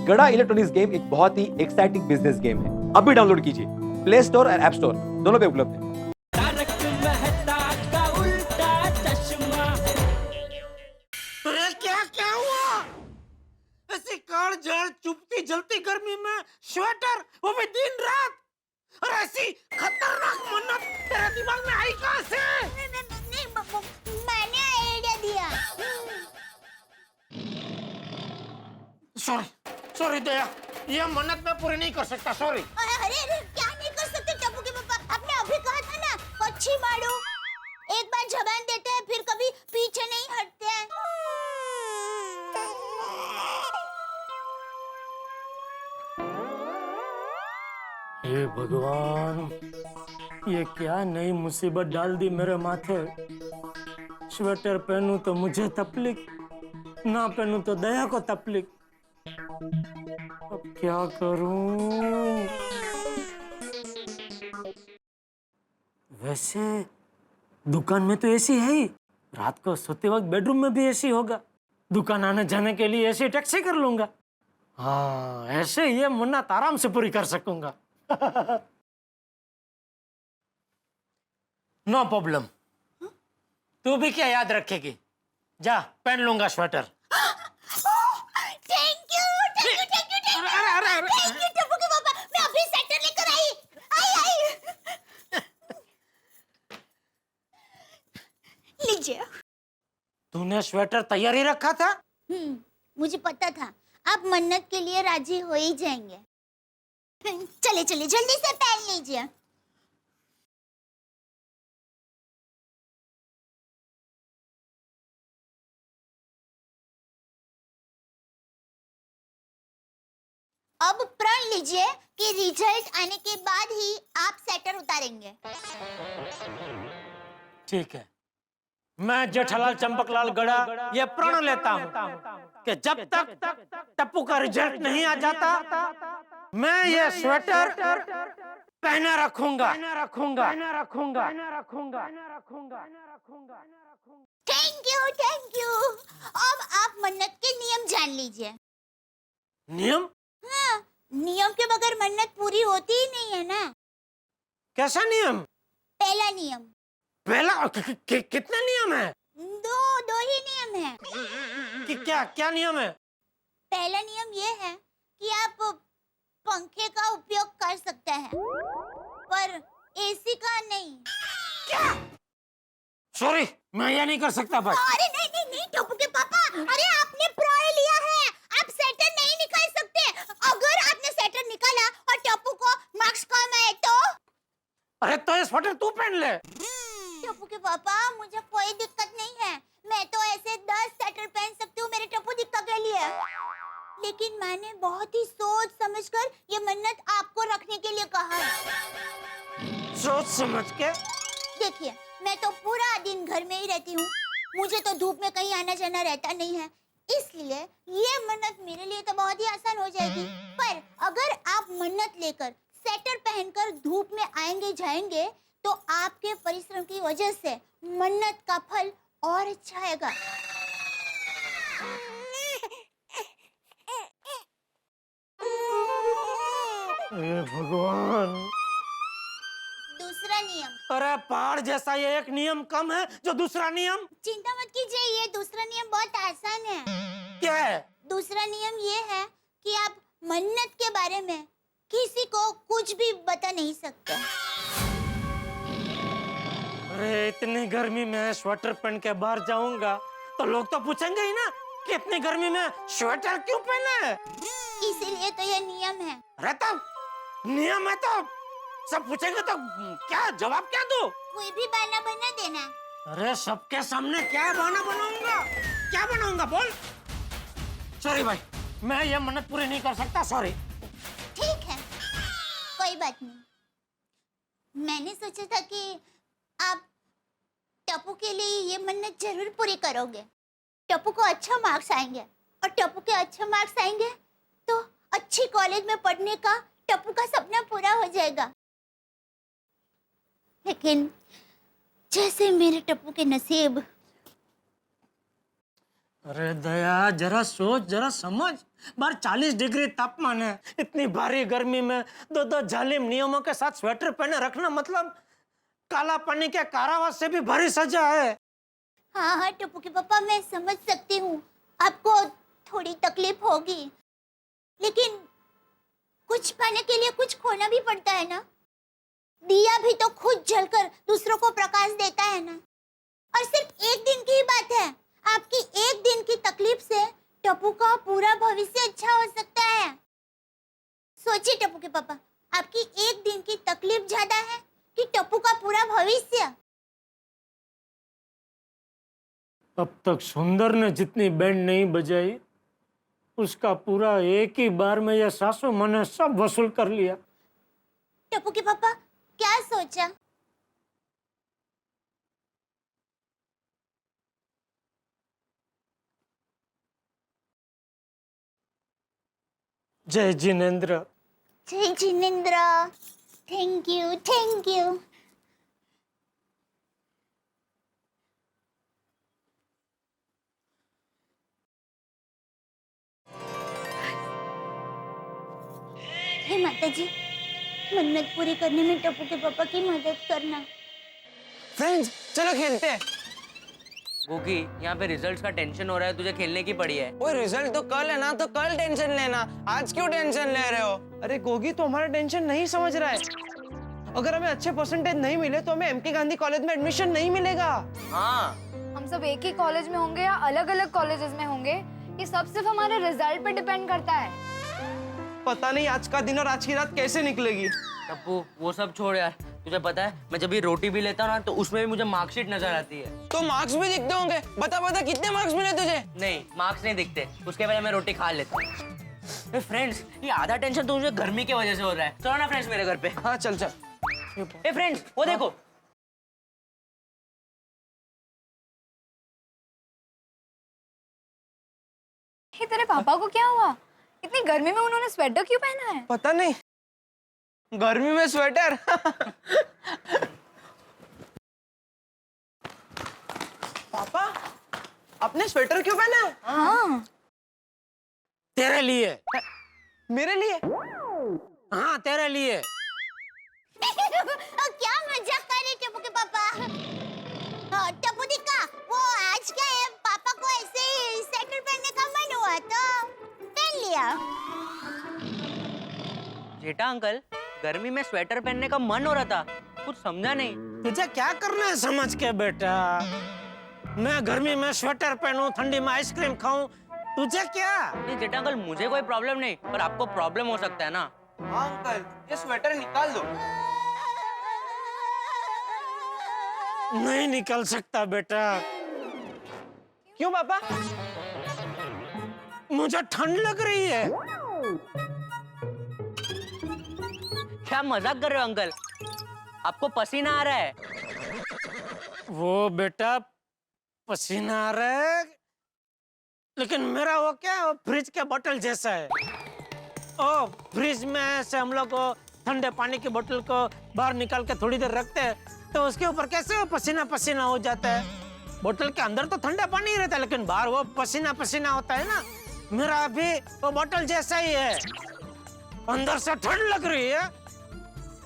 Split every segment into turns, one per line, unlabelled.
गड़ा electronics game एक बहुत ही एक्साइटिंग बिजनेस गेम है। अभी डाउनलोड कीजिए, प्ले स्टोर और ऐप स्टोर दोनों पे उपलब्ध है।
अरे क्या क्या हुआ? ऐसी काल जल चुपती जलती गर्मी में स्वेटर, वो भी दिन रात, और ऐसी खतरनाक मन्नत तेरे दिमाग में आई कहाँ से?
मैंने आइडिया दिया।
सॉरी सॉरी दया, ये मन्नत मैं पूरी नहीं कर सकता, सॉरी।
अरे अरे क्या नहीं कर सकते टप्पू के पापा? आपने अभी कहा था ना कच्ची मारू। एक बार जबान देते हैं फिर कभी पीछे नहीं हटते हैं।
हे भगवान, ये क्या नई मुसीबत डाल दी मेरे माथे। स्वेटर पहनूं तो मुझे तकलीफ, ना पहनूं तो दया को तकलीफ। अब क्या करूं? वैसे दुकान में तो एसी है ही, रात को सोते वक्त बेडरूम में भी एसी होगा। दुकान आने जाने के लिए एसी टैक्सी कर लूंगा। हाँ, ऐसे ये मन्नत आराम से पूरी कर सकूंगा। No problem. तू भी क्या याद रखेगी? जा, पहन लूंगा sweater.
Thank you thank you thank you thank you Tappu के पापा। मैं अभी स्वेटर लेकर आई। लीजिए।
तूने स्वेटर तैयार ही रखा था?
मुझे पता था आप मन्नत के लिए राजी हो ही जाएंगे। चले चले जल्दी से पहन लीजिए। अब प्रण लीजिए कि रिजल्ट आने के बाद ही आप स्वेटर उतारेंगे।
ठीक है, मैं जेठालाल चंपकलाल गड़ा ये प्रण लेता हूँ कि जब तक टप्पू का रिजल्ट नहीं आ जाता, मैं ये स्वेटर पहने रखूंगा।
Thank you. अब आप मन्नत के नियम जान लीजिए।
नियम?
हाँ, नियम के बगैर मन्नत पूरी होती ही नहीं है ना।
कैसा नियम?
पहला नियम।
पहला कितने नियम है?
दो ही नियम है।
क्या क्या नियम है?
पहला नियम ये है कि आप पंखे का उपयोग कर सकते हैं पर एसी का नहीं।
क्या? सॉरी, मैं ये नहीं कर सकता बस।
अरे नहीं टप्पू के पापा, अरे आपने प्रण लिया है, आप स्वेटर नहीं निकाल सकते। अगर आपने स्वेटर निकाला और टप्पू को मार्क्स कम आए तो?
अरे तो ये स्वेटर तू पहन ले।
टप्पू के पापा, मुझे कोई दिक्कत नहीं है, मैं तो ऐसे 10 स्वेटर पहन सकती हूँ मेरे टप्पू दिक्का के लिए। लेकिन मैंने बहुत ही सोच समझकर ये मन्नत आपको रखने के लिए कहा है।
सोच समझ के?
देखिए, मैं तो पूरा दिन घर में ही रहती हूँ, मुझे तो धूप में कहीं आना जाना रहता नहीं है, इसलिए ये मन्नत मेरे लिए तो बहुत ही आसान हो जाएगी। पर अगर आप मन्नत लेकर स्वेटर पहनकर धूप में आएंगे जाएंगे तो आपके परिश्रम की वजह से मन्नत का फल और अच्छा आएगा।
हे भगवान।
दूसरा नियम।
अरे पहाड़ जैसा ये एक नियम कम है जो दूसरा नियम।
चिंता मत कीजिए, ये दूसरा नियम बहुत आसान है।
क्या है?
दूसरा नियम ये है कि आप मन्नत के बारे में किसी को कुछ भी बता नहीं सकते।
अरे इतनी गर्मी में स्वेटर पहन के बाहर जाऊंगा तो लोग तो पूछेंगे ही ना कि इतनी गर्मी में स्वेटर क्यों पहने है?
इसीलिए तो ये नियम है।
अरे तब नियम है तो सब पूछेंगे तो क्या जवाब क्या दूं?
कोई भी बहाना बना देना।
अरे सबके सामने क्या बहाना बनाऊंगा? क्या बनाऊंगा बोल? सॉरी भाई, मैं ये मन्नत पूरी नहीं कर सकता, सॉरी।
ठीक है, कोई बात नहीं। मैंने सोचा था कि आप टप्पू के लिए ये मन्नत जरूर पूरी करोगे। टप्पू को अच्छा मार्क्स आएंगे और टप्पू के अच्छे मार्क्स आएंगे तो अच्छी कॉलेज में पढ़ने का टप्पू का सपना पूरा हो जाएगा। लेकिन जैसे मेरे टप्पू के नसीब।
अरे दया, जरा सोच, जरा समझ। बाहर 40 डिग्री तापमान है। इतनी भारी गर्मी में दो जालिम नियमों के साथ स्वेटर पहने रखना मतलब काला पानी के कारावास से भी भारी सजा है।
हाँ हाँ टप्पू के पापा, मैं समझ सकती हूँ, आपको थोड़ी तकलीफ होगी, लेकिन कुछ पाने के लिए कुछ खोना भी पड़ता है ना। दिया भी तो खुद जलकर दूसरों को प्रकाश देता है ना। और सिर्फ एक दिन की ही बात है, आपकी एक दिन की तकलीफ से टप्पू का पूरा भविष्य अच्छा हो सकता है। सोचिए टप्पू के पापा, आपकी एक दिन की तकलीफ ज्यादा है कि टप्पू का पूरा भविष्य।
अब तक सुंदर ने जितनी बैंड नहीं बजाई उसका पूरा एक ही बार में यह सासू मैंने सब वसूल कर लिया।
टप्पू के पापा क्या सोचा?
जय जिनेन्द्र।
जय Jinendra, thank you thank you. हे माता जी, मन्नत पूरी करने में टप्पू के पापा की मदद करना।
फ्रेंड्स चलो खेलते हैं।
गोगी, यहाँ पे रिजल्ट्स का टेंशन हो रहा है, तुझे खेलने की पड़ी है।
ओए रिजल्ट तो कल है ना, तो कल टेंशन लेना, आज क्यों टेंशन ले रहे हो?
अरे गोगी तो हमारा टेंशन नहीं समझ रहा है। अगर हमें अच्छे परसेंटेज नहीं मिले तो हमें एमके गांधी कॉलेज में एडमिशन नहीं मिलेगा।
हाँ,
हम सब एक ही कॉलेज में होंगे या अलग अलग कॉलेजेस में होंगे, ये सब सिर्फ हमारे रिजल्ट पे डिपेंड करता है।
पता नहीं आज का दिन और आज की रात कैसे निकलेगी।
टप्पू वो सब छोड़ यार, तुझे पता है मैं जब भी रोटी भी लेता हूँ ना तो उसमें भी मुझे मार्कशीट नजर आती है।
तो मार्क्स भी दिखते होंगे, बता बता कितने मार्क्स मिले तुझे?
नहीं, मार्क्स नहीं दिखते, उसके पहले मैं रोटी खा लेता हूँ। फ्रेंड्स, ये आधा टेंशन तो मुझे गर्मी की वजह से हो रहा है। चलो ना फ्रेंड्स मेरे घर पे।
हाँ चल चल।
फ्रेंड्स वो देखो,
हे तेरे पापा को क्या हुआ? इतनी गर्मी में उन्होंने स्वेटर क्यों पहना है?
पता नहीं, गर्मी में स्वेटर। पापा आपने स्वेटर क्यों पहना है?
हाँ,
तेरे लिए।
मेरे लिए?
हाँ तेरे लिए।
क्या मजाक कर रहे टप्पू के पापा? टप्पू दिक्का, वो आज क्या है, पापा को ऐसे ही स्वेटर पहनने का मन हुआ तो पहन लिया।
जेठा अंकल, गर्मी में स्वेटर पहनने का मन हो रहा था, कुछ समझा नहीं।
तुझे क्या करना है समझ के बेटा? मैं गर्मी में स्वेटर पहनूं, ठंडी में आइसक्रीम खाऊं, तुझे क्या?
नहीं जेठा अंकल, मुझे कोई प्रॉब्लम नहीं, पर आपको प्रॉब्लम हो सकता है ना।
हाँ अंकल, ये स्वेटर निकाल दो।
नहीं निकल सकता बेटा।
क्यों पापा?
मुझे ठंड लग रही है।
क्या मजाक कर रहे हो अंकल? आपको पसीना आ रहा है।
वो बेटा पसीना आ रहा है, लेकिन मेरा वो क्या, वो फ्रिज के बोतल जैसा है। ओ फ्रिज में से हम लोग ठंडे पानी की बोतल को बाहर निकाल के थोड़ी देर रखते हैं तो उसके ऊपर कैसे वो पसीना पसीना हो जाता है। बोतल के अंदर तो ठंडा पानी ही रहता है, लेकिन बाहर वो पसीना पसीना होता है ना। मेरा भी वो बोतल जैसा ही है, अंदर से ठंड लग रही है,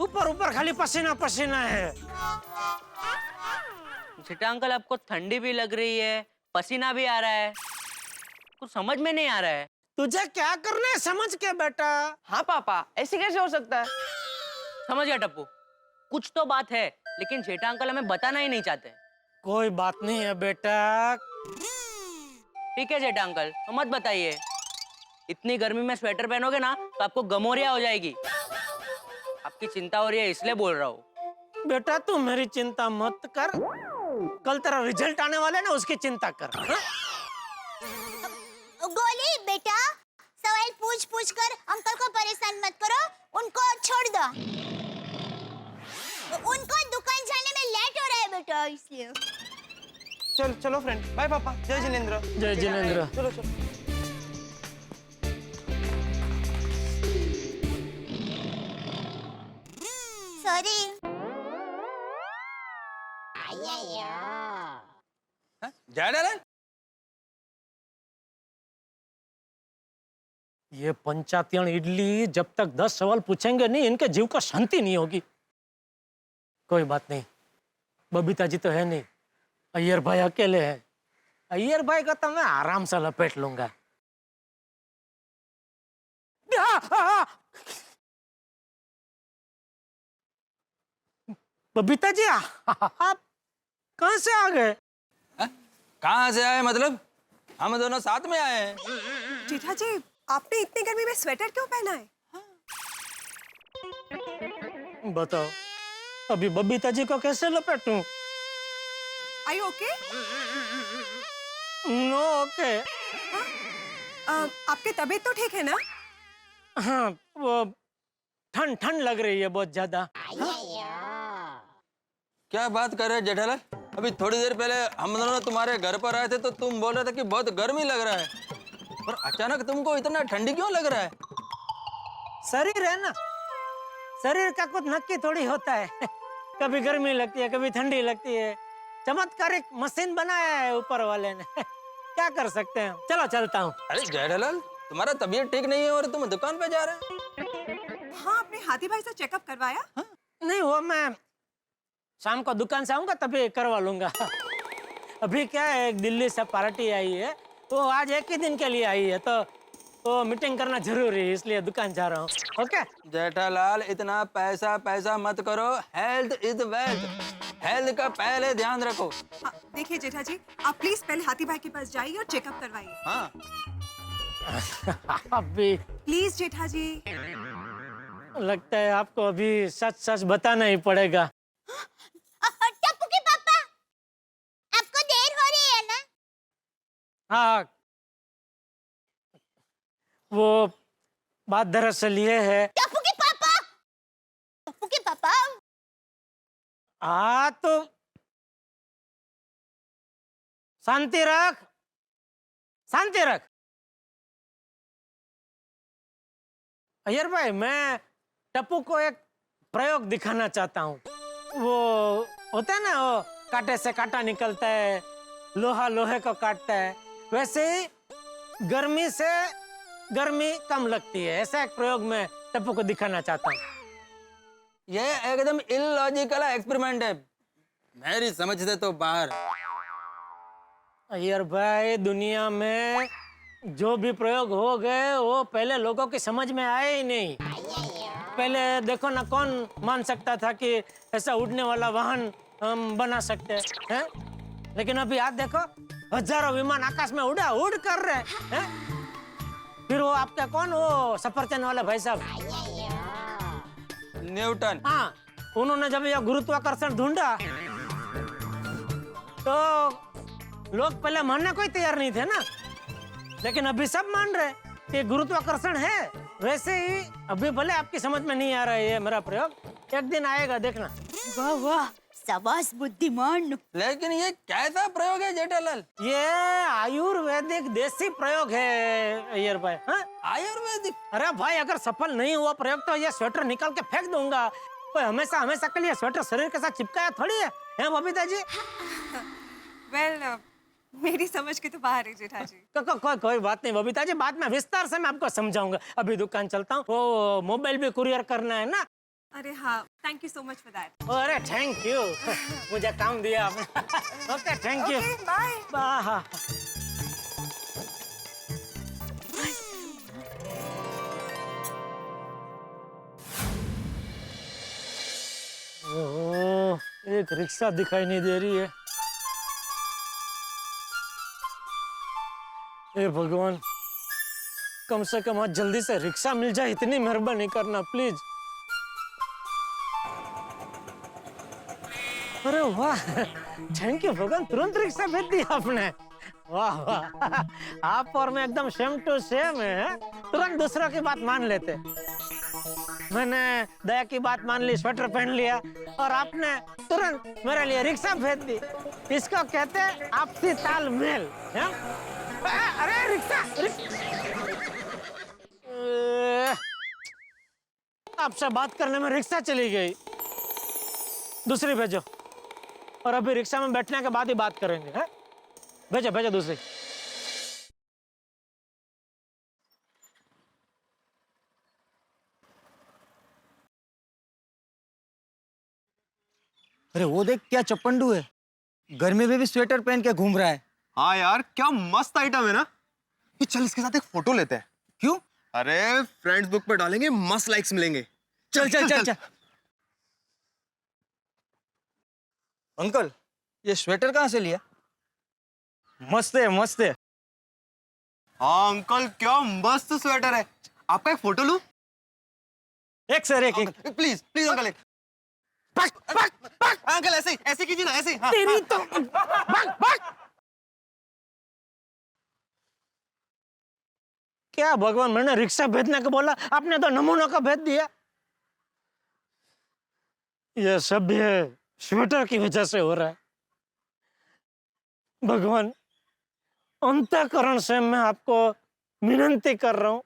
ऊपर ऊपर खाली पसीना पसीना है।
जेठा अंकल, आपको ठंडी भी लग रही है, पसीना भी आ रहा है, कुछ समझ में नहीं आ रहा है।
तुझे क्या करना है समझ के बेटा?
हाँ पापा, ऐसे कैसे हो सकता है?
समझ गया टप्पू, कुछ तो बात है, लेकिन जेठा अंकल हमें बताना ही नहीं चाहते।
कोई बात नहीं है बेटा।
ठीक है जेठा अंकल, तो मत बताइए। इतनी गर्मी में स्वेटर पहनोगे ना तो आपको गमोरिया हो जाएगी। आपकी चिंता हो रही है इसलिए बोल रहा हूँ।
बेटा तू मेरी चिंता मत कर, कल तेरा रिजल्ट आने वाला है ना, उसकी चिंता कर। हाँ?
गोली बेटा, सवाल पूछ पूछ कर अंकल को परेशान मत करो, उनको छोड़ दो। उनको दुकान जाने में लेट हो रहा है बेटा, इसलिए।
चल चलो फ्रेंड, बाय पापा। जय जिनेन्द्र।
जय जिनेन्द्र।
चलो चलो।
सॉरी।
जय डालन,
ये पंचायतियन इडली जब तक 10 सवाल पूछेंगे नहीं, इनके जीव को शांति नहीं होगी। कोई बात नहीं, बबीता जी तो है नहीं, अय्यर भाई अकेले हैं। अय्यर भाई का तो मैं आराम से लपेट लूंगा। बबीता जी, आप कहाँ से आ गए?
कहाँ से आए मतलब? हम दोनों साथ में आए हैं।
जेठा जी, आपने इतनी गर्मी में स्वेटर क्यों पहना है?
बताओ, अभी बबीता जी को कैसे लपेटूं?
Are you okay?
No okay.
आपकी तबीयत तो ठीक है ना?
हाँ, वो ठंड ठंड लग रही है बहुत ज्यादा।
क्या बात कर रहे जेठालाल? अभी थोड़ी देर पहले हम दोनों तुम्हारे घर पर आए थे तो तुम बोल रहे थे कि बहुत गर्मी लग रहा है, और अचानक तुमको इतना ठंडी क्यों लग रहा है?
शरीर है ना, शरीर का कुछ नक्की थोड़ी होता है। कभी गर्मी लगती है, कभी ठंडी लगती है। चमत्कारिक मशीन बनाया है ऊपर वाले ने। क्या कर सकते हैं? चलो चलता हूँ।
अरे जेठालाल, तुम्हारा तबीयत ठीक नहीं है और तुम दुकान पे जा रहे हो?
हाँ, आपने हाथी भाई से चेकअप करवाया?
नहीं, वो मैं शाम को दुकान से आऊंगा तभी करवा लूंगा। अभी क्या है, एक दिल्ली से पार्टी आई है, वो आज एक ही दिन के लिए आई है, तो वो मीटिंग करना जरूरी है, इसलिए दुकान जा रहा हूँ। ओके
जेठालाल, इतना पैसा पैसा मत करो। हेल्थ इज वेल्थ, हेल्थ का पहले ध्यान रखो।
देखिए जेठा जी, आप प्लीज पहले हाथी भाई के पास जाइए और चेकअप करवाइए।
हाँ,
अभी
प्लीज जेठा जी।
लगता है आपको अभी सच सच बताना ही पड़ेगा।
टप्पू के पापा, आपको देर हो रही है ना?
हाँ, वो बात दरअसल ये है।
टप्पू के पापा, टप्पू के पापा,
हाँ तो शांति रख, शांति रख। अय्यर भाई, मैं टप्पू को एक प्रयोग दिखाना चाहता हूँ। वो होता है ना, वो कांटे से कांटा निकलता है, लोहा लोहे को काटता है, वैसे ही गर्मी से गर्मी कम लगती है। ऐसा एक प्रयोग मैं टप्पू को दिखाना चाहता हूँ।
ये एकदम इलॉजिकल एक्सपेरिमेंट है, मेरी समझ से तो बाहर।
अय्यर भाई, दुनिया में जो भी प्रयोग हो गए वो पहले लोगों की समझ में आए ही नहीं। पहले देखो ना, कौन मान सकता था कि ऐसा उड़ने वाला वाहन हम बना सकते हैं? लेकिन अभी आप देखो, हजारों विमान आकाश में उड़ कर रहे हैं। फिर वो आपका कौन, वो सफरचंद वाला भाई साहब,
न्यूटन।
हाँ, उन्होंने जब यह गुरुत्वाकर्षण ढूंढा तो लोग पहले मानने को ही तैयार नहीं थे ना, लेकिन अभी सब मान रहे कि गुरुत्वाकर्षण है। वैसे ही अभी भले आपकी समझ में नहीं आ रहा है ये मेरा प्रयोग, एक दिन आएगा, देखना।
वाह वाह, शाबाश बुद्धिमान।
लेकिन ये कैसा प्रयोग है जेठालाल?
ये आयुर्वेदिक देसी प्रयोग है अय्यर भाई। हाँ?
आयुर्वेदिक?
अरे भाई, अगर सफल नहीं हुआ प्रयोग तो ये स्वेटर निकाल के फेंक दूंगा। कोई हमेशा हमेशा के लिए स्वेटर शरीर के साथ चिपकाया थोड़ी है, हैं बबीता जी?
वेल, मेरी समझ के तो बाहर है जेठा जी।
कोई बात नहीं बबीता जी, बाद में विस्तार से मैं आपको समझाऊंगा। अभी दुकान चलता हूँ, वो मोबाइल भी कुरियर करना है ना।
अरे हाँ, thank you so much for that.
अरे थैंक यू, मुझे काम दिया आपने। Okay, thank you,
bye.
Bye. Oh, एक रिक्शा दिखाई नहीं दे रही है। हे भगवान, कम से कम आज जल्दी से रिक्शा मिल जाए, इतनी मेहरबानी करना प्लीज। अरे वाह, थैंक यू भगवान, तुरंत रिक्शा भेज दिया आपने। वाह वाह, आप और मैं एकदम सेम टू सेम है, तुरंत दूसरों की बात मान लेते। मैंने दया की बात मान ली, स्वेटर पहन लिया, और आपने तुरंत मेरे लिए रिक्शा भेज दी। इसको कहते हैं आपसी तालमेल। अरे रिक्शा, आपसे बात करने में रिक्शा चली गई, दूसरी भेजो। और अभी रिक्शा में बैठने के बाद ही बात करेंगे, हैं? भेजो भेजो दूसरी।
अरे वो देख क्या चप्पंडू है, गर्मी में भी स्वेटर पहन के घूम रहा है।
हाँ यार, क्या मस्त आइटम है ना। ये चल इसके साथ एक फोटो लेते हैं।
क्यों?
अरे फ्रेंड्स बुक पे डालेंगे, मस्त लाइक्स मिलेंगे।
चल चल चल चल। अंकल, ये स्वेटर कहाँ से लिया? मस्त है, मस्त है।
हाँ अंकल, क्या मस्त स्वेटर है। आपका एक फोटो लूं?
एक सर एक।
प्लीज प्लीज अंकल, एक। अंकल ऐसे ऐसे कीजिए ना, ऐसे। हाँ,
तेरी तो क्या भगवान, मैंने रिक्शा भेजने को बोला, आपने तो नमूनों का भेज दिया। ये सब भी स्वेटर की वजह से हो रहा है। भगवान, अंतःकरण से मैं आपको विनती कर रहा हूँ,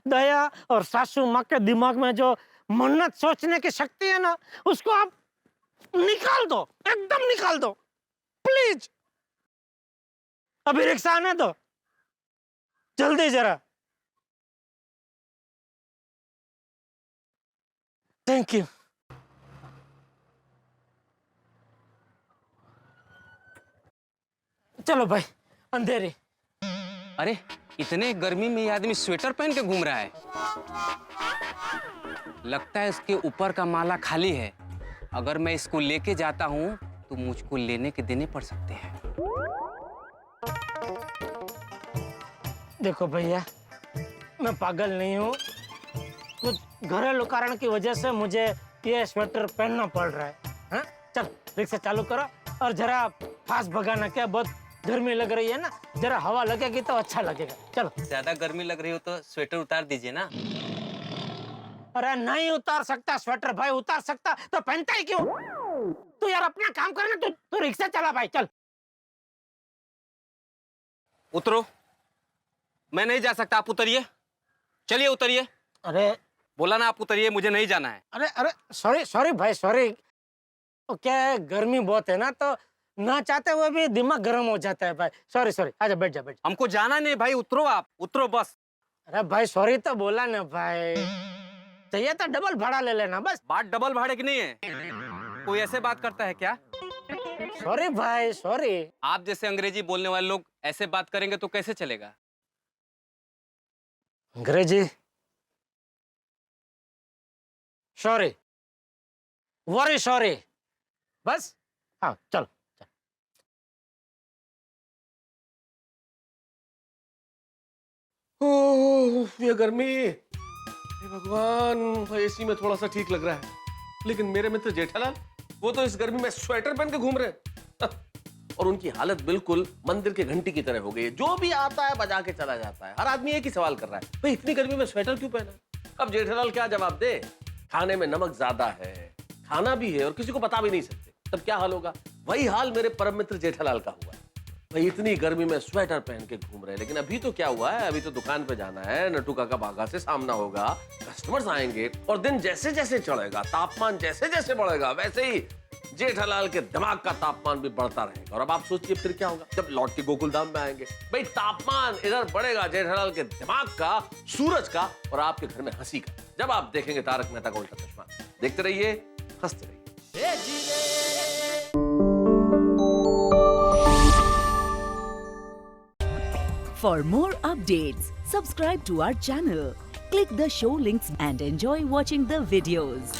दया और सासू माँ के दिमाग में जो मन्नत सोचने की शक्ति है ना, उसको आप निकाल दो, एकदम निकाल दो, प्लीज। अभी रिक्शा आने दो, जल्दी जरा। Thank you. चलो भाई, अंधेरी।
अरे इतने गर्मी में ये आदमी स्वेटर पहन के घूम रहा है। लगता है इसके ऊपर का माला खाली है। अगर मैं इसको लेके जाता हूँ तो मुझको लेने के देने पड़ सकते हैं।
देखो भैया, मैं पागल नहीं हूँ, कुछ घरेलू कारण की वजह से मुझे ये स्वेटर पहनना पड़ रहा है। हाँ? चल रिक्शा चालू करो और जरा फास्ट भगाना, क्या बहुत गर्मी लग रही है ना, जरा हवा लगेगी तो अच्छा लगेगा। चलो।
ज्यादा गर्मी लग रही हो तो स्वेटर उतार दीजिए ना।
अरे नहीं उतार सकता स्वेटर भाई, उतार सकता तो पहनता ही क्यों? तू यार अपना काम कर ना, तू रिक्शा चला भाई, चल।
उतरो। मैं नहीं जा सकता, आप उतरिए। चलिए उतरिए।
अरे
बोला ना आप उतरिए, मुझे नहीं जाना है।
अरे अरे सॉरी सॉरी भाई, सॉरी। वो क्या है, गर्मी बहुत है ना, तो ना चाहते हुए भी दिमाग गर्म हो जाता है भाई। सॉरी सॉरी, आजा बैठ जा, बैठ जा।
हमको जाना नहीं भाई, उतरो, आप उतरो बस।
अरे भाई सॉरी तो बोला ना भाई, चाहिए तो डबल भाड़ा ले लेना बस।
बात डबल भाड़े की नहीं है। कोई ऐसे बात करता है क्या?
सॉरी भाई, सॉरी।
आप जैसे अंग्रेजी बोलने वाले लोग ऐसे बात करेंगे तो कैसे चलेगा?
अंग्रेजी? Sorry, very sorry. बस हाँ, चलो।
ओह ये गर्मी, हे भगवान। एसी में थोड़ा सा ठीक लग रहा है, लेकिन मेरे मित्र जेठालाल, वो तो इस गर्मी में स्वेटर पहन के घूम रहे हैं। और उनकी हालत बिल्कुल मंदिर के घंटी की तरह हो गई है। जो भी आता है बजा के चला जाता है। हर आदमी एक ही सवाल कर रहा है, भाई इतनी गर्मी में स्वेटर क्यों पहना? अब जेठालाल क्या जवाब दे? खाने में नमक ज्यादा है, खाना भी है और किसी को बता भी नहीं सकते। तब क्या हाल होगा? वही हाल मेरे परम मित्र जेठालाल का हुआ है। भाई इतनी गर्मी में स्वेटर पहन के घूम रहे हैं, लेकिन अभी तो क्या हुआ है, अभी तो दुकान पे जाना है, नट्टू काका बागा से सामना होगा, कस्टमर्स आएंगे और दिन जैसे जैसे चढ़ेगा, तापमान जैसे जैसे बढ़ेगा, वैसे ही जेठालाल के दिमाग का तापमान भी बढ़ता रहेगा। और अब आप सोचिए फिर क्या होगा जब लौट के गोकुलधाम में आएंगे। भाई तापमान इधर बढ़ेगा जेठालाल के दिमाग का, सूरज का, और आपके घर में हंसी का, जब आप देखेंगे तारक मेहता का उल्टा चश्मा। देखते रहिए, हंसते रहिए।
For more updates, subscribe to our channel, click the show links and enjoy watching the videos.